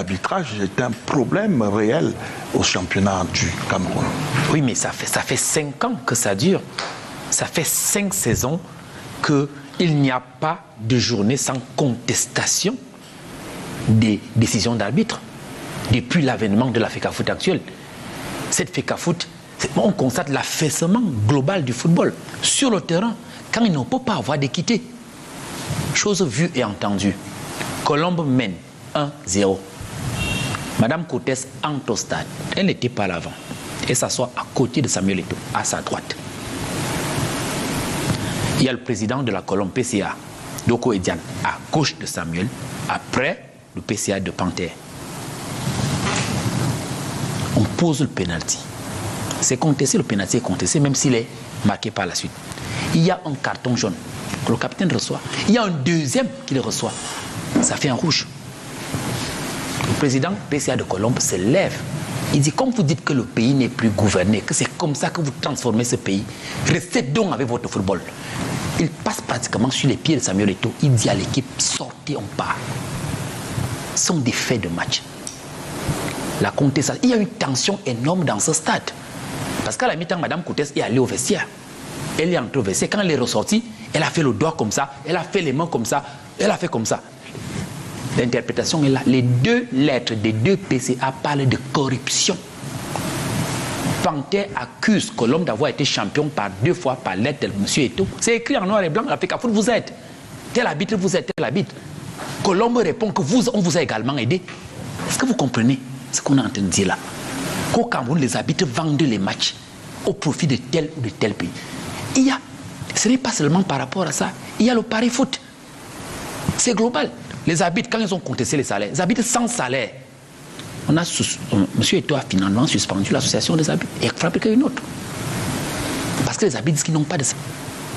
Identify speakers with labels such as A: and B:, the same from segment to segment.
A: l'arbitrage est un problème réel au championnat du Cameroun.
B: Oui, mais ça fait 5 ans que ça dure. Ça fait 5 saisons qu'il n'y a pas de journée sans contestation des décisions d'arbitre. Depuis l'avènement de la FECAFOOT actuelle. Cette FECAFOOT, on constate l'affaissement global du football. Sur le terrain, quand il ne peut pas avoir d'équité. Chose vue et entendue. Colombe mène 1-0. Madame Coutès entre au stade. Elle n'était pas à l'avant. Elle s'assoit à côté de Samuel Eto'o, à sa droite. Il y a le président de la Colombe PCA, Doko Edian, à gauche de Samuel, après le PCA de Panthère. On pose le pénalty. C'est contesté, le pénalty est contesté, même s'il est marqué par la suite. Il y a un carton jaune que le capitaine reçoit. Il y a un deuxième qu'il reçoit. Ça fait un rouge. Le président PCA de Colombe se lève. Il dit, comme vous dites que le pays n'est plus gouverné, que c'est comme ça que vous transformez ce pays, restez donc avec votre football. Il passe pratiquement sur les pieds de Samuel Eto'o. Il dit à l'équipe, sortez, on part. Ce sont des faits de match. La contestation. Il y a une tension énorme dans ce stade. Parce qu'à la mi-temps, Mme Coutès est allée au vestiaire. Elle est entrée au vestiaire. Quand elle est ressortie, elle a fait le doigt comme ça, elle a fait les mains comme ça, elle a fait comme ça. L'interprétation est là. Les 2 lettres des 2 PCA parlent de corruption. Panthère accuse Colombe d'avoir été champion par 2 fois par lettre de M. Eto'o. C'est écrit en noir et blanc, la FECAFOOT vous êtes. Tel arbitre vous êtes, tel arbitre. Colombe répond que on vous a également aidé. Est-ce que vous comprenez ce qu'on est en train de dire là? Qu'au Cameroun, les arbitres vendent les matchs au profit de tel ou de tel pays. Ce n'est pas seulement par rapport à ça. Il y a le pari foot. C'est global. Les arbitres, quand ils ont contesté les salaires, les arbitres sans salaire, M. Eto'o a finalement suspendu l'association des arbitres et fabriqué une autre. Parce que les arbitres disent qu'ils n'ont pas de salaire.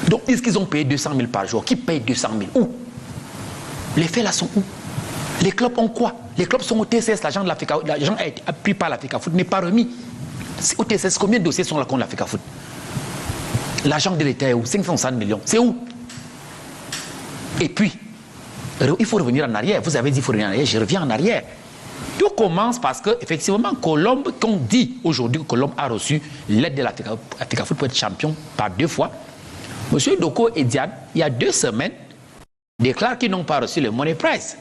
B: Donc, ils disent qu'ils ont payé 200 000 par jour. Qui paye 200 000? Où? Les faits là sont où? Les clubs ont quoi? Les clubs sont au TCS, l'argent a été pris par la FECAFOOT, n'est pas remis. Au TCS, combien de dossiers sont là contre la FECAFOOT? L'argent de l'État est où? 560 millions. C'est où? Et puis, il faut revenir en arrière. Vous avez dit qu'il faut revenir en arrière, je reviens en arrière. Tout commence parce que, effectivement, Colombe, qu'on dit aujourd'hui que Colombe a reçu l'aide de la FECAFOOT pour être champion par 2 fois. M. Doko Edian, il y a 2 semaines, déclare qu'ils n'ont pas reçu le Money Prize.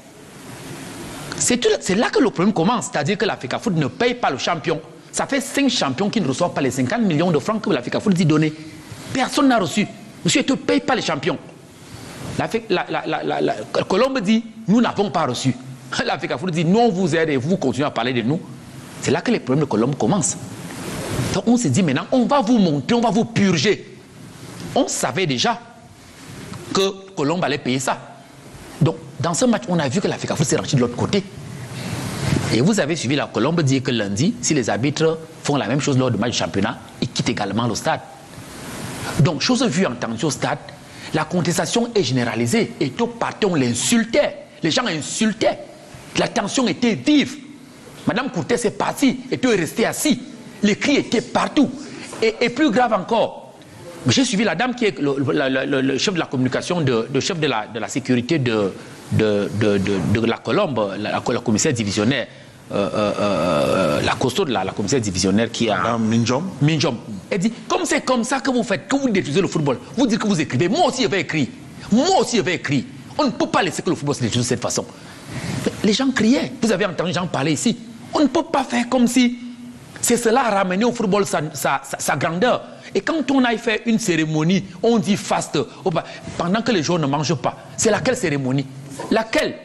B: C'est là que le problème commence, c'est-à-dire que la FECAFOOT ne paye pas le champion. Ça fait 5 champions qui ne reçoivent pas les 50 millions de francs que la FECAFOOT dit donner. Personne n'a reçu. Monsieur Eto'o ne paye pas les champions. Colombe dit, nous n'avons pas reçu. La FECAFOOT dit, nous on vous aide et vous continuez à parler de nous. C'est là que les problèmes de Colombe commencent. Donc on s'est dit maintenant, on va vous montrer, on va vous purger. On savait déjà que Colombe allait payer ça. Donc, dans ce match, on a vu que la FECAFOOT s'est rangée de l'autre côté. Et vous avez suivi la Colombe dire que lundi, si les arbitres font la même chose lors du match du championnat, ils quittent également le stade. Donc, chose vue entendue au stade, la contestation est généralisée. Et tout partout, on l'insultait. Les gens insultaient. La tension était vive. Madame Coutès est partie et tout est resté assis. Les cris étaient partout. Et plus grave encore, j'ai suivi la dame qui est le chef de la communication, le chef de la sécurité de la Colombe, la commissaire divisionnaire, la costaud de la commissaire divisionnaire qui a...
A: Madame Minjom.
B: Minjom. Elle dit, comme c'est comme ça que vous faites, que vous détruisez le football, vous dites que vous écrivez, moi aussi je vais écrire. Moi aussi je vais écrire. On ne peut pas laisser que le football se détruise de cette façon. Les gens criaient, vous avez entendu les gens parler ici. On ne peut pas faire comme si c'est cela a ramené au football sa grandeur. Et quand on a fait une cérémonie, on dit faste, pendant que les gens ne mangent pas. C'est laquelle cérémonie? Laquelle?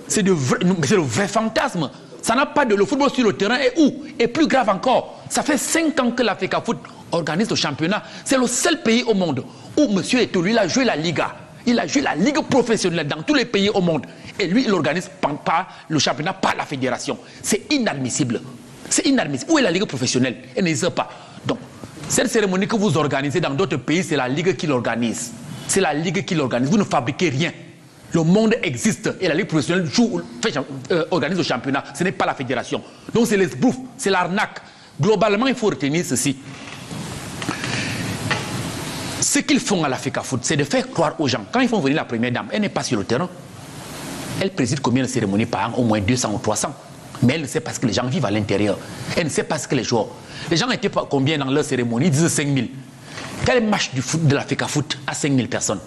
B: C'est le vrai fantasme. Ça n'a pas de... Le football sur le terrain est où? Et plus grave encore, ça fait 5 ans que la FECAFOOT organise le championnat. C'est le seul pays au monde où M. Eto'o, lui, il a joué la Liga. Il a joué la Ligue professionnelle dans tous les pays au monde. Et lui, il organise pas le championnat par la fédération. C'est inadmissible. C'est inadmissible. Où est la Ligue professionnelle? Elle n'existe pas. Donc, cette cérémonie que vous organisez dans d'autres pays, c'est la Ligue qui l'organise. C'est la Ligue qui l'organise. Vous ne fabriquez rien. Le monde existe et la Ligue professionnelle organise le championnat. Ce n'est pas la fédération. Donc c'est l'esbrouf, c'est l'arnaque. Globalement, il faut retenir ceci. Ce qu'ils font à la FECAFOOT, c'est de faire croire aux gens. Quand ils font venir la première dame, elle n'est pas sur le terrain. Elle préside combien de cérémonies par an? Au moins 200 ou 300. Mais elle ne sait pas ce que les gens vivent à l'intérieur. Elle ne sait pas ce que les joueurs... Les gens étaient pas combien dans leur cérémonie? Ils disaient 5 000. Quel match du foot, de l'Africa Foot à 5 000 personnes?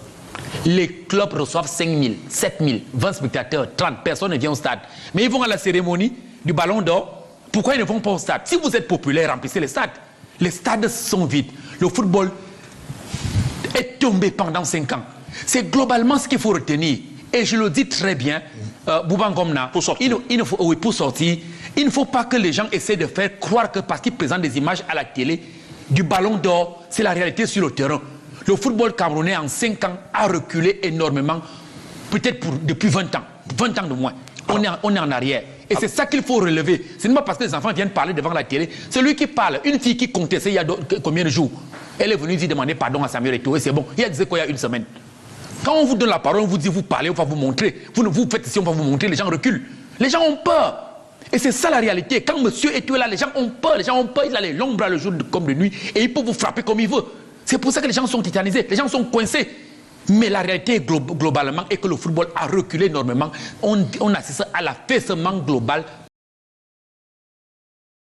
B: Les clubs reçoivent 5 000, 7 000, 20 spectateurs, 30 personnes ne viennent au stade. Mais ils vont à la cérémonie du Ballon d'Or. Pourquoi ils ne vont pas au stade? Si vous êtes populaire, remplissez les stades. Les stades sont vides. Le football est tombé pendant 5 ans. C'est globalement ce qu'il faut retenir. Et je le dis très bien, Bouba Ngomna, pour sortir. Pour sortir, il ne faut pas que les gens essaient de faire croire que parce qu'ils présentent des images à la télé du Ballon d'Or, c'est la réalité sur le terrain. Le football camerounais en 5 ans a reculé énormément, peut-être depuis 20 ans, 20 ans de moins. On est en arrière. Et c'est ça qu'il faut relever. Ce n'est pas parce que les enfants viennent parler devant la télé. C'est lui qui parle. Une fille qui contestait il y a combien de jours? Elle est venue dire demander pardon à Samuel Eto'o et c'est bon. Il y a dit quoi il y a une semaine? Quand on vous donne la parole, on vous dit vous parlez, on va vous montrer. Vous faites ici, on va vous montrer, les gens reculent. Les gens ont peur. Et c'est ça la réalité. Quand monsieur Eto'o est là, les gens ont peur. Les gens ont peur. Il a les longs bras le jour comme de nuit et il peut vous frapper comme il veut. C'est pour ça que les gens sont tétanisés, les gens sont coincés. Mais la réalité globalement est que le football a reculé énormément. On assiste à l'affaissement global